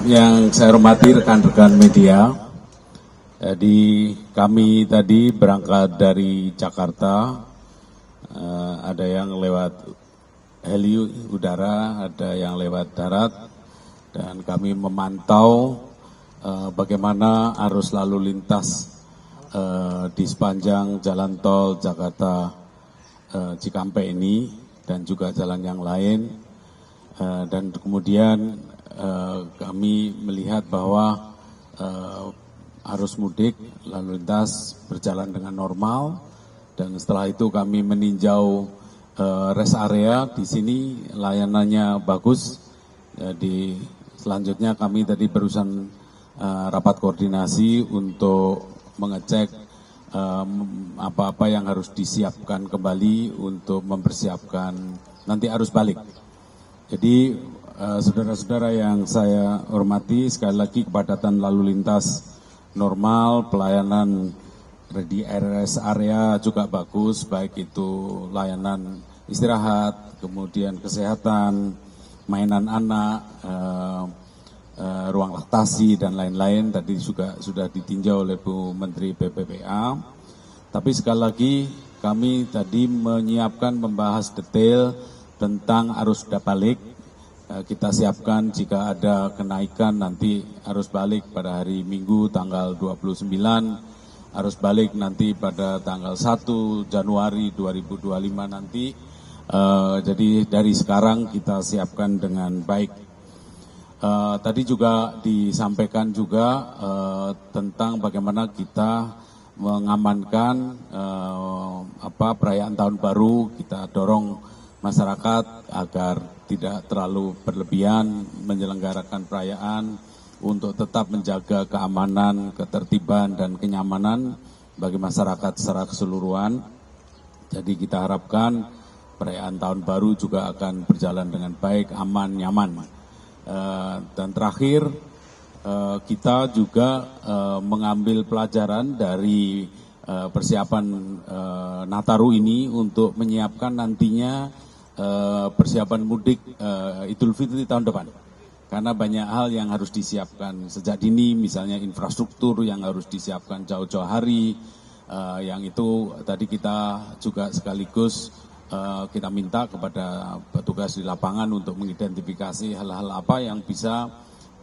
Yang saya hormati rekan-rekan media, jadi kami tadi berangkat dari Jakarta, ada yang lewat heli udara, ada yang lewat darat, dan kami memantau bagaimana arus lalu lintas di sepanjang jalan tol Jakarta Cikampek ini dan juga jalan yang lain, dan kemudian kami melihat bahwa arus mudik lalu lintas berjalan dengan normal, dan setelah itu kami meninjau rest area. Di sini layanannya bagus. Jadi selanjutnya kami tadi barusan rapat koordinasi untuk mengecek apa-apa yang harus disiapkan kembali untuk mempersiapkan nanti arus balik. Jadi saudara-saudara yang saya hormati, sekali lagi kepadatan lalu lintas normal, pelayanan di rest area juga bagus, baik itu layanan istirahat, kemudian kesehatan, mainan anak, ruang laktasi dan lain-lain tadi juga sudah ditinjau oleh Bu Menteri PPPA. Tapi sekali lagi kami tadi menyiapkan membahas detail tentang arus balik. Kita siapkan jika ada kenaikan nanti arus balik pada hari Minggu tanggal 29, arus balik nanti pada tanggal 1 Januari 2025 nanti. Jadi dari sekarang kita siapkan dengan baik. Tadi juga disampaikan juga tentang bagaimana kita mengamankan perayaan tahun baru. Kita dorong masyarakat agar tidak terlalu berlebihan menyelenggarakan perayaan untuk tetap menjaga keamanan, ketertiban, dan kenyamanan bagi masyarakat secara keseluruhan. Jadi kita harapkan perayaan tahun baru juga akan berjalan dengan baik, aman, nyaman. Dan terakhir, kita juga mengambil pelajaran dari persiapan Nataru ini untuk menyiapkan nantinya persiapan mudik Idul Fitri tahun depan. Karena banyak hal yang harus disiapkan sejak dini, misalnya infrastruktur yang harus disiapkan jauh-jauh hari, yang itu tadi kita juga sekaligus kita minta kepada petugas di lapangan untuk mengidentifikasi hal-hal apa yang bisa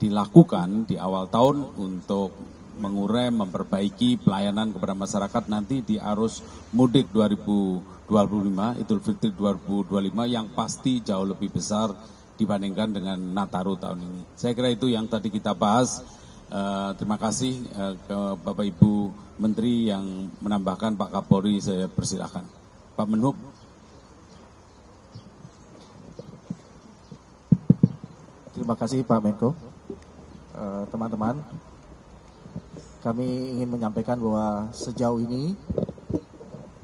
dilakukan di awal tahun untuk mengurai, memperbaiki pelayanan kepada masyarakat nanti di arus mudik 2025, Idul Fitri 2025 yang pasti jauh lebih besar dibandingkan dengan Nataru tahun ini. Saya kira itu yang tadi kita bahas. Terima kasih ke Bapak Ibu Menteri yang menambahkan. Pak Kapolri, saya persilahkan. Pak Menhub. Terima kasih Pak Menko. Teman-teman, kami ingin menyampaikan bahwa sejauh ini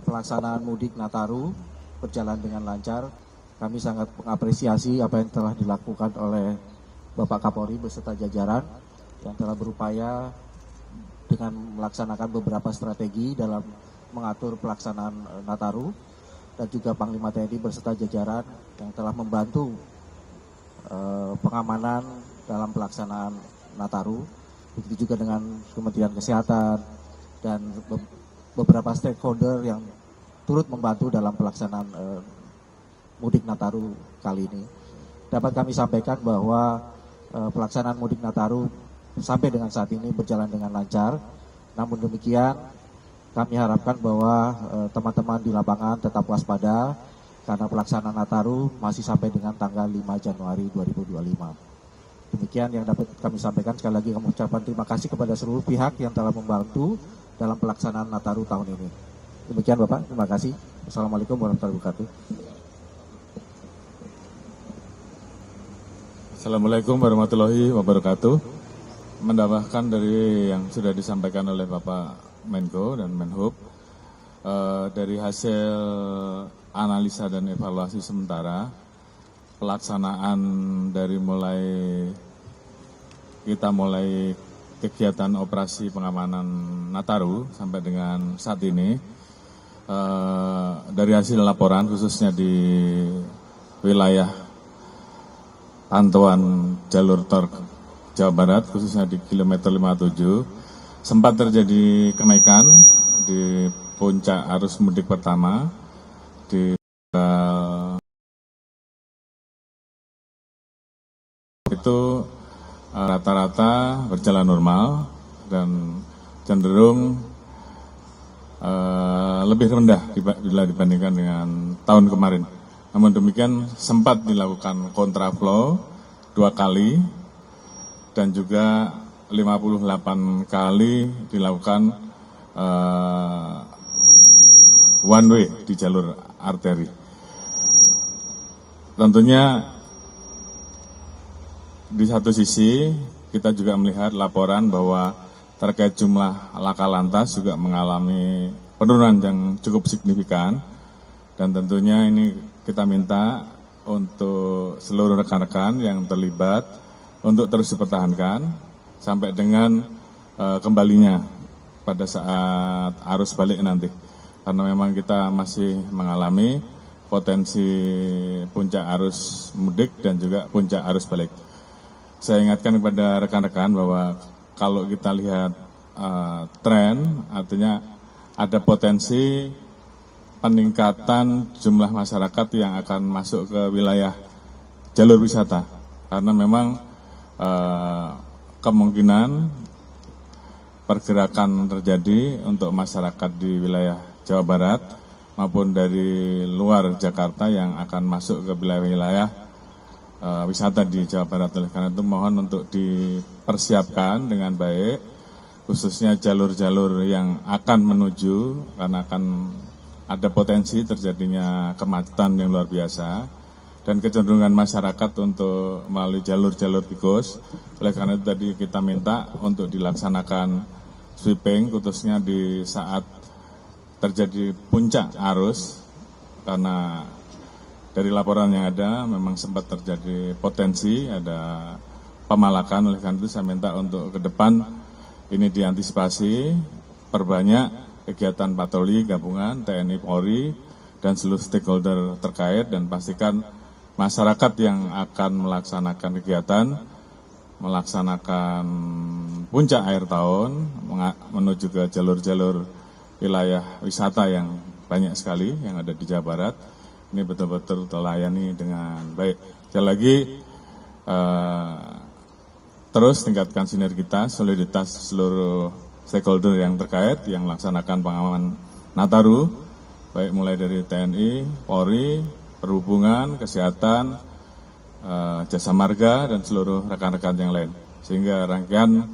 pelaksanaan mudik Nataru berjalan dengan lancar. Kami sangat mengapresiasi apa yang telah dilakukan oleh Bapak Kapolri beserta jajaran yang telah berupaya dengan melaksanakan beberapa strategi dalam mengatur pelaksanaan Nataru, dan juga Panglima TNI beserta jajaran yang telah membantu pengamanan dalam pelaksanaan Nataru. Begitu juga dengan Kementerian Kesehatan dan beberapa stakeholder yang turut membantu dalam pelaksanaan mudik Nataru kali ini. Dapat kami sampaikan bahwa pelaksanaan mudik Nataru sampai dengan saat ini berjalan dengan lancar. Namun demikian, kami harapkan bahwa teman-teman di lapangan tetap waspada karena pelaksanaan Nataru masih sampai dengan tanggal 5 Januari 2025. Demikian yang dapat kami sampaikan. Sekali lagi kami ucapkan terima kasih kepada seluruh pihak yang telah membantu dalam pelaksanaan Nataru tahun ini. Demikian Bapak, terima kasih. Assalamualaikum warahmatullahi wabarakatuh. Assalamualaikum warahmatullahi wabarakatuh. Menambahkan dari yang sudah disampaikan oleh Bapak Menko dan Menhub, dari hasil analisa dan evaluasi sementara, pelaksanaan dari kita mulai kegiatan operasi pengamanan Nataru sampai dengan saat ini, dari hasil laporan khususnya di wilayah pantauan jalur tol Jawa Barat, khususnya di kilometer 57, sempat terjadi kenaikan di puncak arus mudik pertama di itu rata-rata berjalan normal dan cenderung lebih rendah bila dibandingkan dengan tahun kemarin. Namun demikian sempat dilakukan kontraflow 2 kali dan juga 58 kali dilakukan one way di jalur arteri. Tentunya di satu sisi kita juga melihat laporan bahwa terkait jumlah laka lantas juga mengalami penurunan yang cukup signifikan, dan tentunya ini kita minta untuk seluruh rekan-rekan yang terlibat untuk terus dipertahankan sampai dengan kembalinya pada saat arus balik nanti, karena memang kita masih mengalami potensi puncak arus mudik dan juga puncak arus balik. Saya ingatkan kepada rekan-rekan bahwa kalau kita lihat tren, artinya ada potensi peningkatan jumlah masyarakat yang akan masuk ke wilayah jalur wisata, karena memang kemungkinan pergerakan terjadi untuk masyarakat di wilayah Jawa Barat maupun dari luar Jakarta yang akan masuk ke wilayah wisata di Jawa Barat. Oleh karena itu mohon untuk dipersiapkan dengan baik, khususnya jalur-jalur yang akan menuju, karena akan ada potensi terjadinya kemacetan yang luar biasa dan kecenderungan masyarakat untuk melalui jalur-jalur tikus. Oleh karena itu tadi kita minta untuk dilaksanakan sweeping, khususnya di saat terjadi puncak arus, karena dari laporan yang ada memang sempat terjadi potensi ada pemalakan. Oleh karena itu saya minta untuk ke depan ini diantisipasi, perbanyak kegiatan patroli gabungan TNI Polri dan seluruh stakeholder terkait, dan pastikan masyarakat yang akan melaksanakan kegiatan, melaksanakan puncak akhir tahun menuju ke jalur-jalur wilayah wisata yang banyak sekali yang ada di Jawa Barat, ini betul-betul terlayani dengan baik. Sekali lagi, terus tingkatkan sinergitas, soliditas seluruh stakeholder yang terkait, yang melaksanakan pengamanan Nataru, baik mulai dari TNI, Polri, Perhubungan, Kesehatan, Jasa Marga, dan seluruh rekan-rekan yang lain. Sehingga rangkaian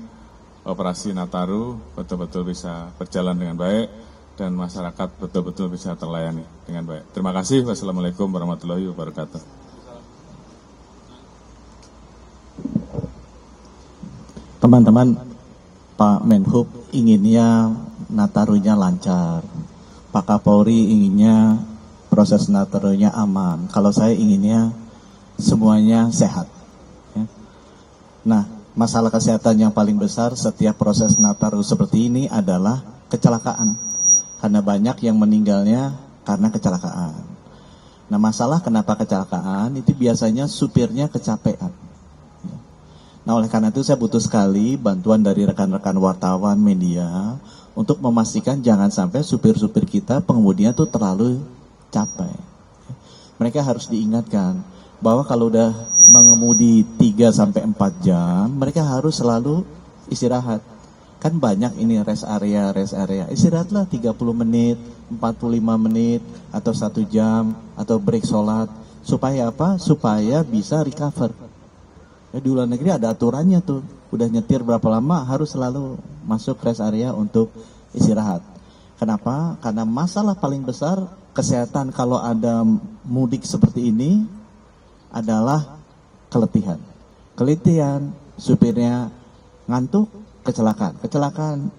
operasi Nataru betul-betul bisa berjalan dengan baik, dan masyarakat betul-betul bisa terlayani dengan baik. Terima kasih. Wassalamualaikum warahmatullahi wabarakatuh. Teman-teman, Pak Menhub inginnya Natarunya lancar, Pak Kapolri inginnya proses Natarunya aman. Kalau saya inginnya semuanya sehat. Ya. Nah, masalah kesehatan yang paling besar setiap proses Nataru seperti ini adalah kecelakaan. Karena banyak yang meninggalnya karena kecelakaan. Nah, masalah kenapa kecelakaan itu biasanya supirnya kecapean. Nah, oleh karena itu saya butuh sekali bantuan dari rekan-rekan wartawan, media, untuk memastikan jangan sampai supir-supir kita pengemudinya tuh terlalu capek. Mereka harus diingatkan bahwa kalau udah mengemudi 3-4 jam, mereka harus selalu istirahat. Kan banyak ini rest area. Istirahatlah 30 menit, 45 menit, atau 1 jam, atau break sholat. Supaya apa? Supaya bisa recover. Ya, di luar negeri ada aturannya tuh. Udah nyetir berapa lama harus selalu masuk rest area untuk istirahat. Kenapa? Karena masalah paling besar kesehatan kalau ada mudik seperti ini adalah keletihan. Keletihan, supirnya ngantuk, kecelakaan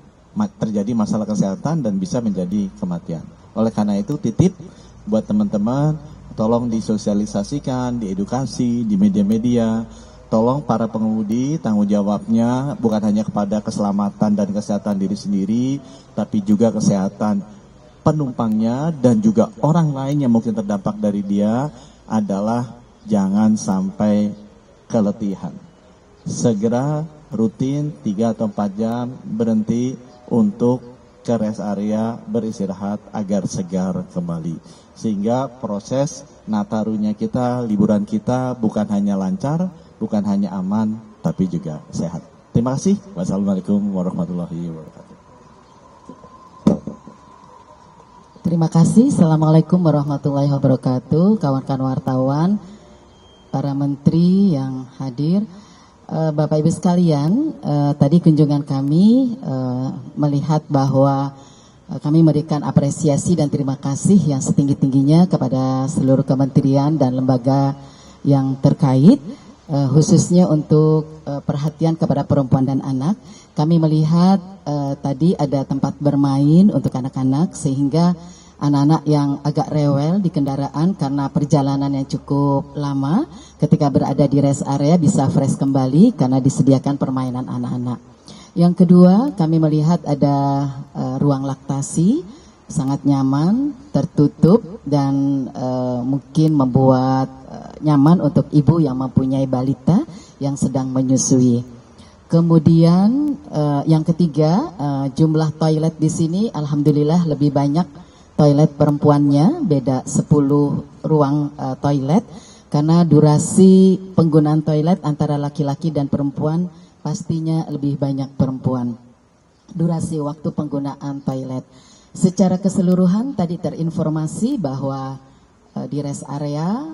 terjadi masalah kesehatan dan bisa menjadi kematian. Oleh karena itu titip buat teman-teman, tolong disosialisasikan, diedukasi di media-media. Tolong para pengemudi tanggung jawabnya bukan hanya kepada keselamatan dan kesehatan diri sendiri, tapi juga kesehatan penumpangnya dan juga orang lain yang mungkin terdampak dari dia, adalah jangan sampai keletihan. Segera rutin 3 atau 4 jam berhenti untuk ke rest area beristirahat agar segar kembali. Sehingga proses Natarunya kita, liburan kita bukan hanya lancar, bukan hanya aman, tapi juga sehat. Terima kasih. Wassalamualaikum warahmatullahi wabarakatuh. Terima kasih. Assalamualaikum warahmatullahi wabarakatuh. Kawan-kawan wartawan, para menteri yang hadir, Bapak Ibu sekalian, tadi kunjungan kami melihat bahwa kami memberikan apresiasi dan terima kasih yang setinggi-tingginya kepada seluruh kementerian dan lembaga yang terkait, khususnya untuk perhatian kepada perempuan dan anak. Kami melihat tadi ada tempat bermain untuk anak-anak sehingga anak-anak yang agak rewel di kendaraan karena perjalanan yang cukup lama, ketika berada di rest area bisa fresh kembali karena disediakan permainan anak-anak. Yang kedua, kami melihat ada ruang laktasi sangat nyaman, tertutup dan mungkin membuat nyaman untuk ibu yang mempunyai balita yang sedang menyusui. Kemudian yang ketiga, jumlah toilet di sini alhamdulillah lebih banyak toilet perempuannya, beda 10 ruang toilet, karena durasi penggunaan toilet antara laki-laki dan perempuan pastinya lebih banyak perempuan. Durasi waktu penggunaan toilet. Secara keseluruhan tadi terinformasi bahwa di rest area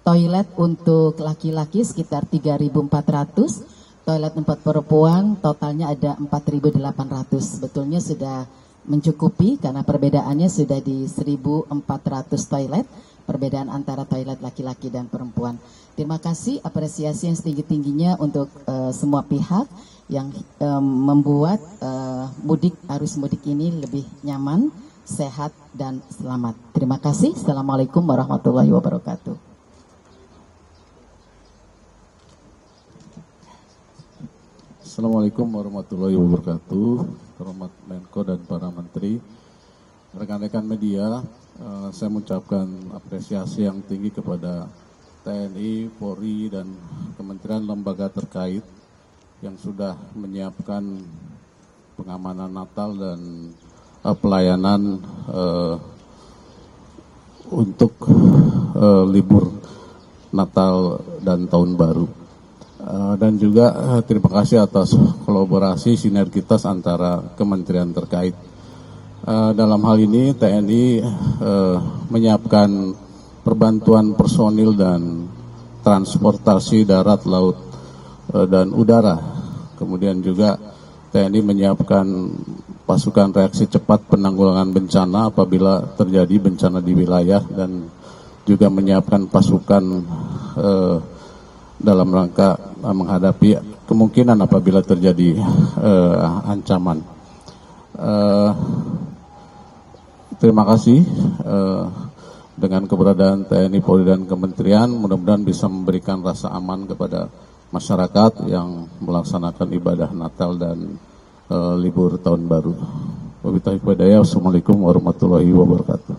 toilet untuk laki-laki sekitar 3.400, toilet untuk perempuan totalnya ada 4.800. Sebetulnya sudah mencukupi karena perbedaannya sudah di 1.400 toilet, perbedaan antara toilet laki-laki dan perempuan. Terima kasih, apresiasi yang setinggi-tingginya untuk semua pihak yang membuat arus mudik ini lebih nyaman, sehat, dan selamat. Terima kasih. Assalamualaikum warahmatullahi wabarakatuh. Assalamualaikum warahmatullahi wabarakatuh. Terhormat Menko dan para menteri, rekan-rekan media, saya mengucapkan apresiasi yang tinggi kepada TNI, Polri, dan kementerian lembaga terkait yang sudah menyiapkan pengamanan Natal dan pelayanan untuk libur Natal dan Tahun Baru. Dan juga terima kasih atas kolaborasi sinergitas antara kementerian terkait. Dalam hal ini TNI menyiapkan perbantuan personil dan transportasi darat, laut, dan udara. Kemudian juga TNI menyiapkan pasukan reaksi cepat penanggulangan bencana apabila terjadi bencana di wilayah, dan juga menyiapkan pasukan dalam rangka menghadapi kemungkinan apabila terjadi ancaman. Terima kasih dengan keberadaan TNI, Polri, dan Kementerian, mudah-mudahan bisa memberikan rasa aman kepada masyarakat yang melaksanakan ibadah Natal dan libur Tahun Baru. Wabillahi hidayah. Wassalamualaikum warahmatullahi wabarakatuh.